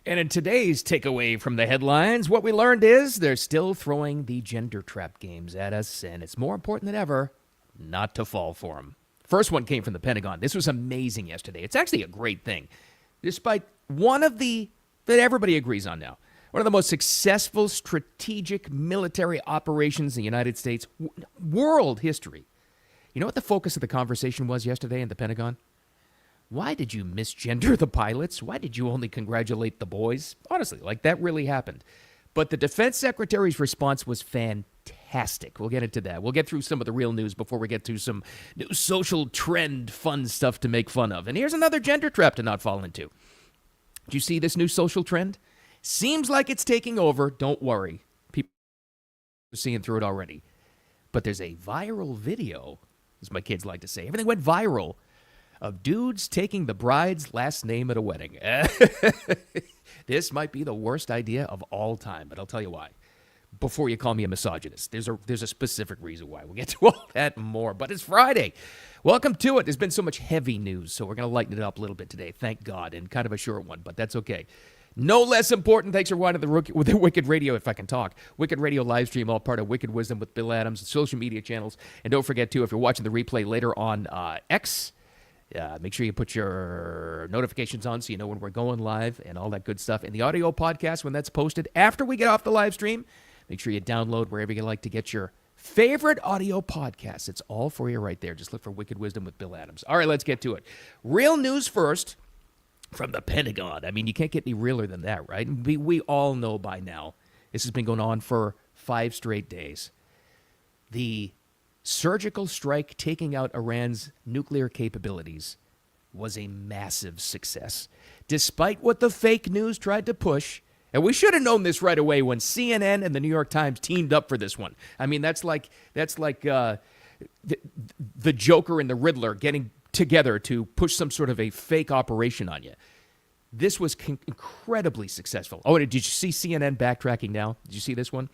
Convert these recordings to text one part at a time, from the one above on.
And in today's takeaway from the headlines, what we learned is they're still throwing the gender trap games at us, and it's more important than ever not to fall for them. First one came from the Pentagon. This was amazing yesterday. It's actually a great thing. Despite one of the, that everybody agrees on now, one of the most successful strategic military operations in the United States world history. You know what the focus of the conversation was yesterday in the Pentagon? Why did you misgender the pilots? Why did you only congratulate the boys? Honestly, like that really happened. But the defense secretary's response was fantastic. We'll get into that. We'll get through some of the real news before we get to some new social trend fun stuff to make fun of. And here's another gender trap to not fall into. Do you see this new social trend? Seems like it's taking over. Don't worry. People are seeing through it already. But there's a viral video, as my kids like to say. Everything went viral. Of dudes taking the bride's last name at a wedding. This might be the worst idea of all time, but I'll tell you why. Before you call me a misogynist, there's a specific reason why. We'll get to all that and more, but it's Friday. Welcome to it. There's been so much heavy news, so we're going to lighten it up a little bit today, thank God, and kind of a short one, but that's okay. No less important, thanks for watching the Wicked Radio, if I can talk. Wicked Radio live stream, all part of Wicked Wisdom with Bill Adams, social media channels. And don't forget, too, if you're watching the replay later on X, make sure you put your notifications on so you know when we're going live and all that good stuff. And the audio podcast, when that's posted after we get off the live stream, make sure you download wherever you like to get your favorite audio podcasts. It's all for you right there. Just look for Wicked Wisdom with Bill Adams. All right, let's get to it. Real news first from the Pentagon. I mean, you can't get any realer than that, right? We all know by now. This has been going on for 5 straight days. The surgical strike taking out Iran's nuclear capabilities was a massive success. Despite what the fake news tried to push, and we should have known this right away when CNN and the New York Times teamed up for this one. I mean, that's like the Joker and the Riddler getting together to push some sort of a fake operation on you. This was incredibly successful. Oh, did you see CNN backtracking now? Did you see this one?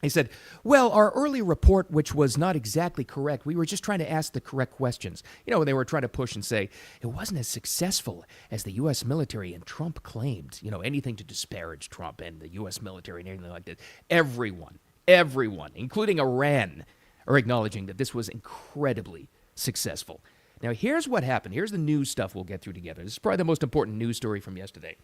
He said, well, our early report, which was not exactly correct, we were just trying to ask the correct questions. You know, when they were trying to push and say, it wasn't as successful as the U.S. military and Trump claimed. You know, anything to disparage Trump and the U.S. military and anything like that. Everyone, including Iran, are acknowledging that this was incredibly successful. Now, here's what happened. Here's the news stuff we'll get through together. This is probably the most important news story from yesterday.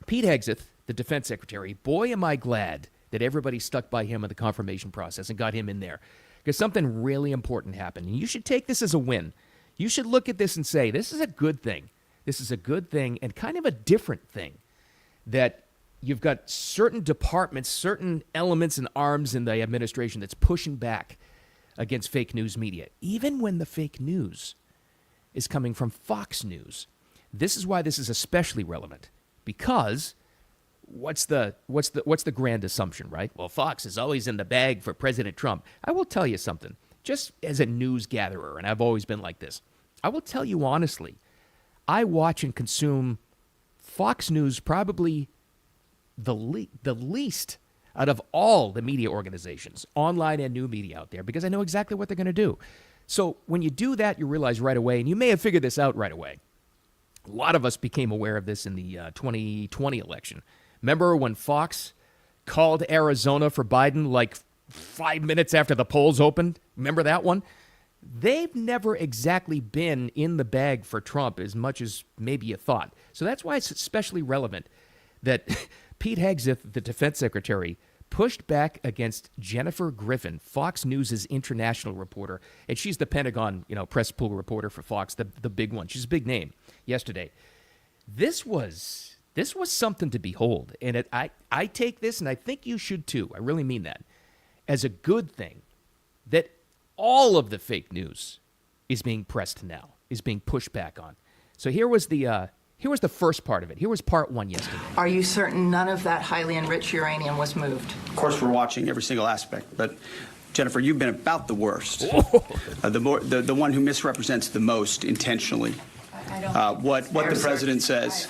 Pete Hegseth, the defense secretary, boy, am I glad that everybody stuck by him in the confirmation process and got him in there. Because something really important happened. And you should take this as a win. You should look at this and say, this is a good thing. This is a good thing and kind of a different thing. That you've got certain departments, certain elements and arms in the administration that's pushing back against fake news media. Even when the fake news is coming from Fox News. This is why this is especially relevant. Because what's the grand assumption, right? Well, Fox is always in the bag for President Trump. I will tell you something, just as a news gatherer, and I've always been like this. I will tell you honestly, I watch and consume Fox News probably the least out of all the media organizations, online and new media out there, because I know exactly what they're going to do. So when you do that, you realize right away, and you may have figured this out right away. A lot of us became aware of this in the 2020 election. Remember when Fox called Arizona for Biden like 5 minutes after the polls opened? Remember that one? They've never exactly been in the bag for Trump as much as maybe you thought. So that's why it's especially relevant that Pete Hegseth, the defense secretary, pushed back against Jennifer Griffin, Fox News' international reporter. And she's the Pentagon, press pool reporter for Fox, the big one. She's a big name yesterday. This was something to behold. And I take this, and I think you should too, I really mean that, as a good thing that all of the fake news is being pressed now, is being pushed back on. So here was the first part of it. Here was part one yesterday. Are you certain none of that highly enriched uranium was moved? Of course, we're watching every single aspect, but Jennifer, you've been about the worst. The one who misrepresents the most intentionally. What the president says.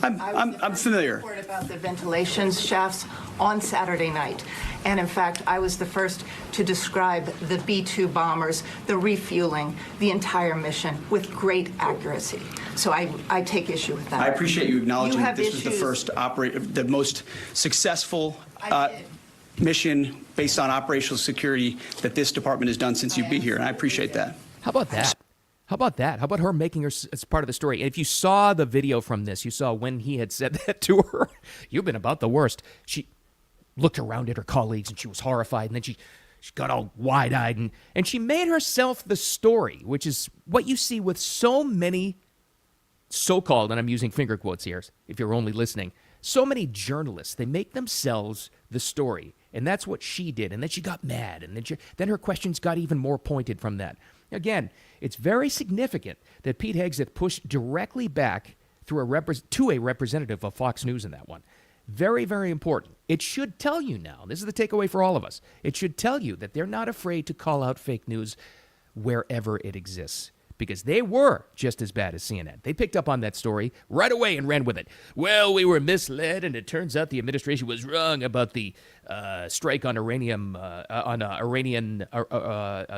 I'm familiar. Report about the ventilation shafts on Saturday night, And in fact, I was the first to describe the B-2 bombers, the refueling, the entire mission with great accuracy. So I take issue with that. I appreciate you acknowledging You that have this was the issues. first the most successful I did. mission based on operational security that this department has done since you've been here, and I appreciate that. How about that? How about that? How about her making her as part of the story? If you saw the video from this, you saw when he had said that to her, you've been about the worst. She looked around at her colleagues and she was horrified, and then she got all wide-eyed, and she made herself the story, which is what you see with so many so-called, and I'm using finger quotes here if you're only listening, so many journalists. They make themselves the story, and that's what she did. And then she got mad, and then her questions got even more pointed from that. Again, it's very significant that Pete Hegseth pushed directly back through to a representative of Fox News in that one. Very, very important. It should tell you now, this is the takeaway for all of us, it should tell you that they're not afraid to call out fake news wherever it exists. Because they were just as bad as CNN. They picked up on that story right away and ran with it. Well, we were misled, and it turns out the administration was wrong about the strike on Iranian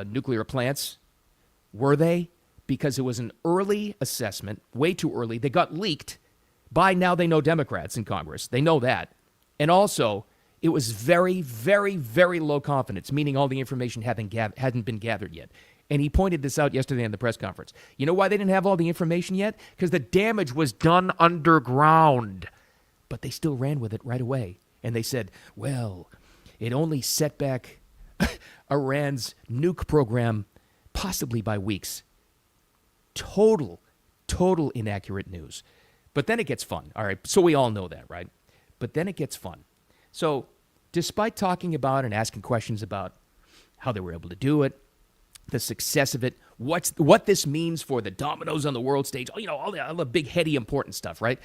nuclear plants. Were they? Because it was an early assessment, way too early. They got leaked. By now, they know Democrats in Congress. They know that. And also, it was very, very, very low confidence, meaning all the information hadn't been gathered yet. And he pointed this out yesterday in the press conference. You know why they didn't have all the information yet? Because the damage was done underground. But they still ran with it right away. And they said, well, it only set back Iran's nuke program possibly by weeks. Total inaccurate news. But then it gets fun. All right, so we all know that, right? But then it gets fun. So despite talking about and asking questions about how they were able to do it, the success of it, what this means for the dominoes on the world stage, all the big, heady, important stuff, right?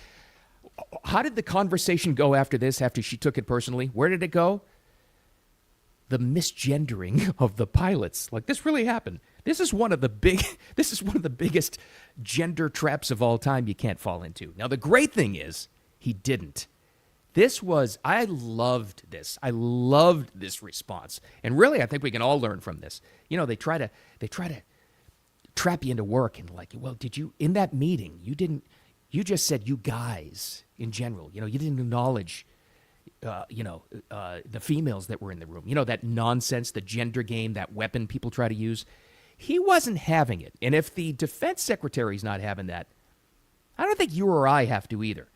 How did the conversation go after this, after she took it personally? Where did it go? The misgendering of the pilots. Like, this really happened. This is one of the biggest gender traps of all time you can't fall into. Now, the great thing is, he didn't. I loved this. I loved this response. And really, I think we can all learn from this. They try to trap you into work and well, in that meeting, you just said you guys in general, you didn't acknowledge, the females that were in the room. That nonsense, the gender game, that weapon people try to use. He wasn't having it. And if the defense secretary's not having that, I don't think you or I have to either.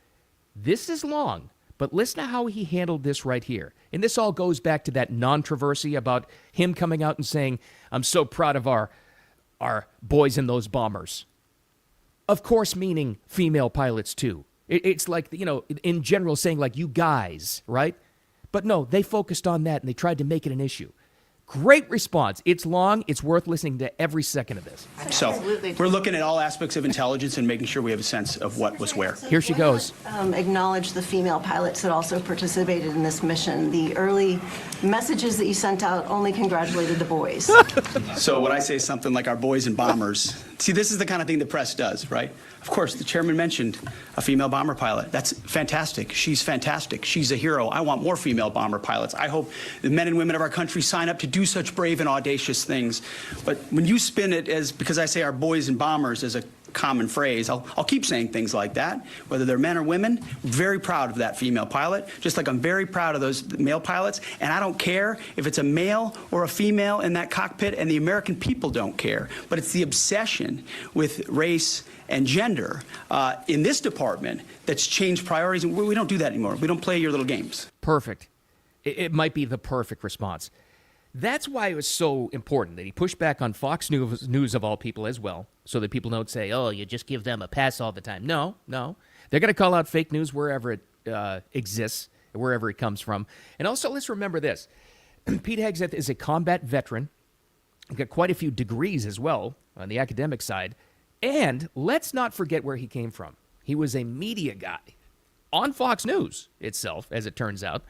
This is long. But listen to how he handled this right here. And this all goes back to that controversy about him coming out and saying, I'm so proud of our boys in those bombers. Of course, meaning female pilots too. It's like, in general saying like, you guys, right? But no, they focused on that and they tried to make it an issue. Great response. It's long. It's worth listening to every second of this. So Absolutely. we're looking at all aspects of intelligence and making sure we have a sense of what was where. Here she goes. Acknowledge the female pilots that also participated in this mission. The early messages that you sent out only congratulated the boys. So when I say something like our boys and bombers, see, this is the kind of thing the press does, right? Of course, the chairman mentioned a female bomber pilot. That's fantastic. She's fantastic. She's a hero. I want more female bomber pilots. I hope the men and women of our country sign up to do such brave and audacious things. But when you spin it as, because I say our boys and bombers as a common phrase, I'll keep saying things like that, whether they're men or women. Very proud of that female pilot, just like I'm very proud of those male pilots. And I don't care if it's a male or a female in that cockpit, and the American people don't care. But it's the obsession with race and gender in this department that's changed priorities. And we don't do that anymore. We don't play your little games. Perfect. It might be the perfect response. That's why it was so important that he pushed back on Fox News of all people as well, so that people don't say, oh, you just give them a pass all the time. No. They're going to call out fake news wherever it exists, wherever it comes from. And also, let's remember this. Pete Hegseth is a combat veteran. He's got quite a few degrees as well on the academic side. And let's not forget where he came from. He was a media guy on Fox News itself, as it turns out.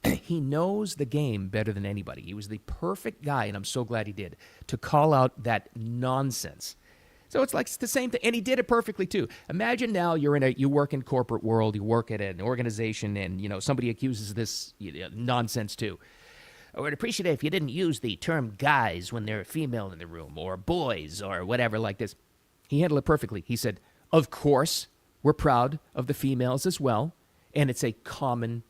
He knows the game better than anybody. He was the perfect guy, and I'm so glad he did, to call out that nonsense. So it's like the same thing, and he did it perfectly too. Imagine now you work in corporate world, you work at an organization, and somebody accuses this nonsense too. I would appreciate it if you didn't use the term guys when there are female in the room, or boys, or whatever like this. He handled it perfectly. He said, of course, we're proud of the females as well, and it's a common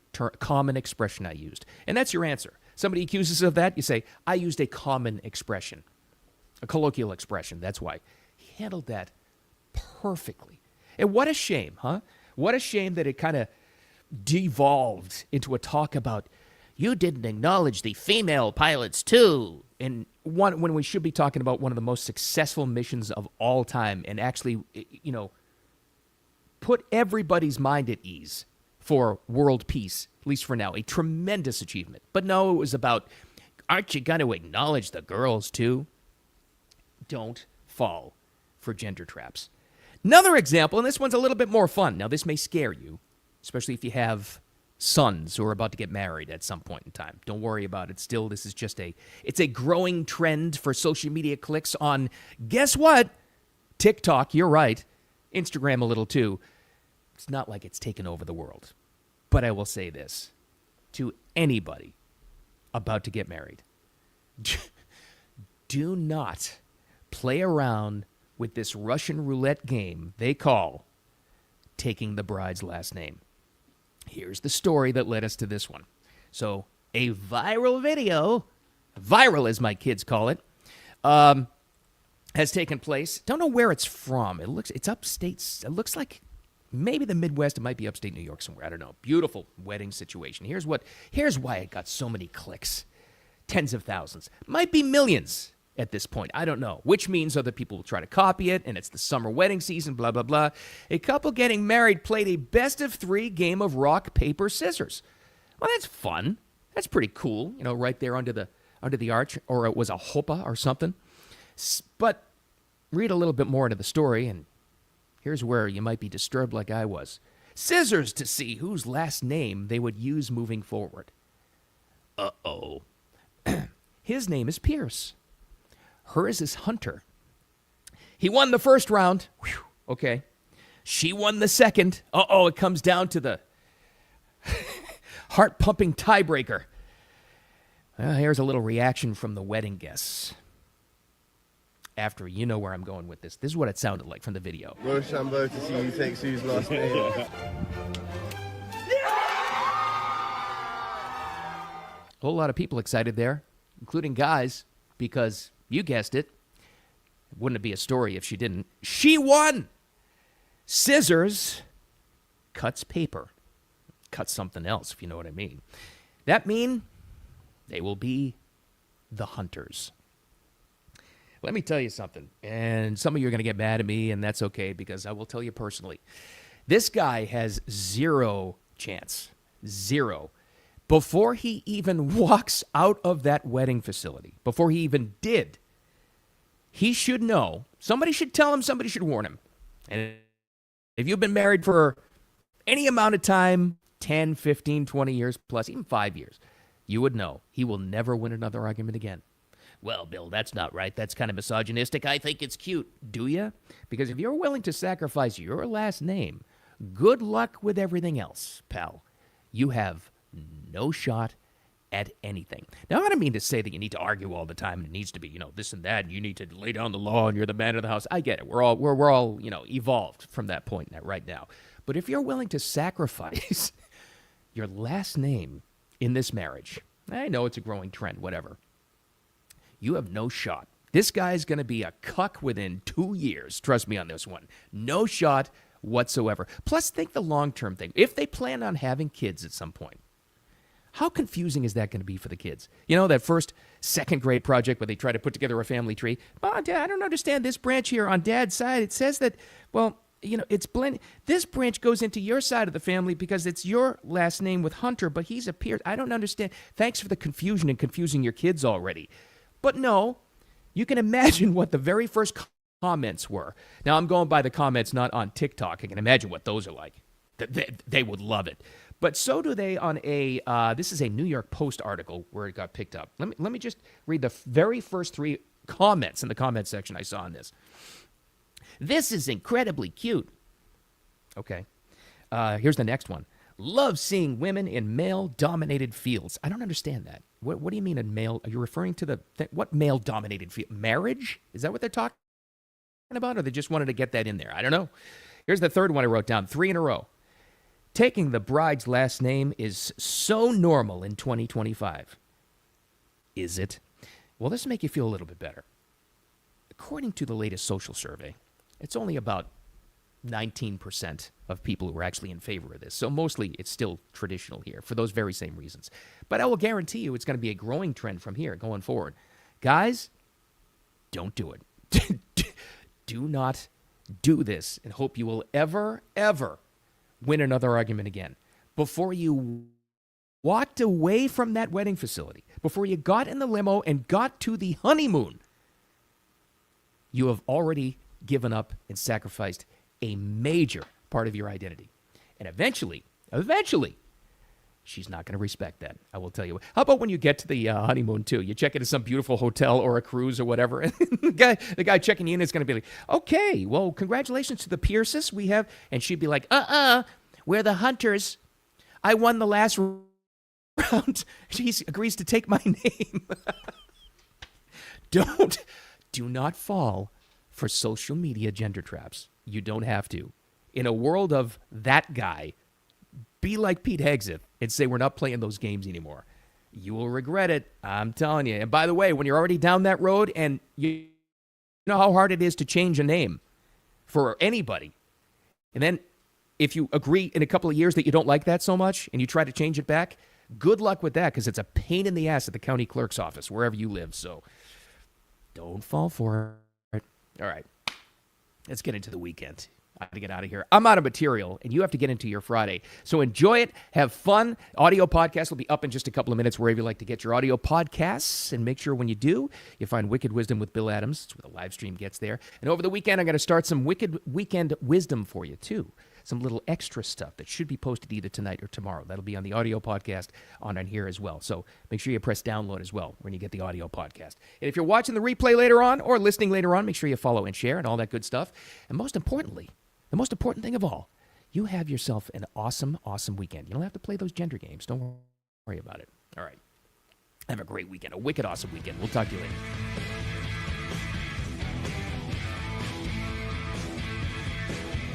expression I used. And that's your answer. Somebody accuses of that, you say, I used a common expression, a colloquial expression. That's why. He handled that perfectly. And what a shame, huh? What a shame that it kind of devolved into a talk about, you didn't acknowledge the female pilots too. And when we should be talking about one of the most successful missions of all time, and actually, put everybody's mind at ease for world peace, at least for now. A tremendous achievement. But no, it was about, aren't you going to acknowledge the girls too? Don't fall for gender traps. Another example, and this one's a little bit more fun. Now, this may scare you, especially if you have sons who are about to get married at some point in time. Don't worry about it. Still, this is just it's a growing trend for social media clicks on, guess what? TikTok, you're right. Instagram a little too. It's not like it's taken over the world. But I will say this to anybody about to get married. Do not play around with this Russian roulette game they call taking the bride's last name. Here's the story that led us to this one. So, a viral video, viral as my kids call it, has taken place. Don't know where it's from. It's upstate. It looks like maybe the Midwest. It might be upstate New York somewhere. I don't know. Beautiful wedding situation. Here's why it got so many clicks. Tens of thousands. Might be millions at this point. I don't know. Which means other people will try to copy it, and it's the summer wedding season, blah, blah, blah. A couple getting married played a best-of-3 game of rock, paper, scissors. Well, that's fun. That's pretty cool, right there under the arch, or it was a chuppah or something. But read a little bit more into the story, and here's where you might be disturbed like I was. Scissors to see whose last name they would use moving forward. Uh-oh. His name is Pierce. Hers is Hunter. He won the first round. Whew, okay. She won the second. Uh-oh, it comes down to the heart-pumping tiebreaker. Here's a little reaction from the wedding guests. After you know where I'm going with this. This is what it sounded like from the video. Rochambeau to see who takes whose last name. A whole lot of people excited there, including guys, because you guessed it. Wouldn't it be a story if she didn't? She won! Scissors cuts paper. Cuts something else, if you know what I mean. That mean they will be the hunters. Let me tell you something, and some of you are going to get mad at me, and that's okay, because I will tell you personally. This guy has zero chance. Zero. Before he even walks out of that wedding facility, before he even did, he should know. Somebody should tell him, somebody should warn him. And if you've been married for any amount of time, 10, 15, 20 years plus, even 5 years, you would know he will never win another argument again. Well, Bill, that's not right. That's kind of misogynistic. I think it's cute. Do you? Because if you're willing to sacrifice your last name, good luck with everything else, pal. You have no shot at anything. Now, I don't mean to say that you need to argue all the time and it needs to be, this and that, and you need to lay down the law and you're the man of the house. I get it. We're all evolved from that point right now. But if you're willing to sacrifice your last name in this marriage, I know it's a growing trend, whatever, you have no shot. This guy's going to be a cuck within 2 years. Trust me on this one. No shot whatsoever. Plus, think the long-term thing. If they plan on having kids at some point, how confusing is that going to be for the kids? That first, second grade project where they try to put together a family tree. Oh, Dad, I don't understand this branch here on Dad's side. It says that, it's blended. This branch goes into your side of the family because it's your last name with Hunter, but he's a Pierce. I don't understand. Thanks for the confusion and confusing your kids already. But no, you can imagine what the very first comments were. Now, I'm going by the comments not on TikTok. I can imagine what those are like. They would love it. But so do they on this is a New York Post article where it got picked up. Let me just read the very first 3 comments in the comment section I saw on this. This is incredibly cute. Okay. Here's the next one. Love seeing women in male-dominated fields. I don't understand that. What do you mean in male? Are you referring to what male-dominated field? Marriage? Is that what they're talking about? Or they just wanted to get that in there? I don't know. Here's the third one I wrote down, 3 in a row. Taking the bride's last name is so normal in 2025. Is it? Well, this will make you feel a little bit better. According to the latest social survey, it's only about 19% of people who are actually in favor of this. So mostly it's still traditional here for those very same reasons. But I will guarantee you it's going to be a growing trend from here going forward. Guys, don't do it. Do not do this and hope you will ever, ever win another argument again. Before you walked away from that wedding facility, before you got in the limo and got to the honeymoon, you have already given up and sacrificed a major part of your identity. And eventually, she's not going to respect that. I will tell you. How about when you get to the honeymoon, too? You check into some beautiful hotel or a cruise or whatever. And the guy checking you in is going to be like, okay, well, congratulations to the Pierces we have. And she'd be like, we're the Hunters. I won the last round. She agrees to take my name. Do not fall for social media gender traps. You don't have to. In a world of that guy, be like Pete Hegseth and say we're not playing those games anymore. You will regret it. I'm telling you. And by the way, when you're already down that road and you know how hard it is to change a name for anybody. And then if you agree in a couple of years that you don't like that so much and you try to change it back, good luck with that because it's a pain in the ass at the county clerk's office, wherever you live. So don't fall for it. All right. Let's get into the weekend. I have to get out of here. I'm out of material, and you have to get into your Friday. So enjoy it. Have fun. Audio podcast will be up in just a couple of minutes wherever you like to get your audio podcasts. And make sure when you do, you find Wicked Wisdom with Bill Adams. That's where the live stream gets there. And over the weekend, I'm going to start some Wicked Weekend Wisdom for you, too. Some little extra stuff that should be posted either tonight or tomorrow. That'll be on the audio podcast on here as well. So make sure you press download as well when you get the audio podcast. And if you're watching the replay later on or listening later on, make sure you follow and share and all that good stuff. And most importantly, the most important thing of all, you have yourself an awesome, awesome weekend. You don't have to play those gender games. Don't worry about it. All right. Have a great weekend, a wicked awesome weekend. We'll talk to you later.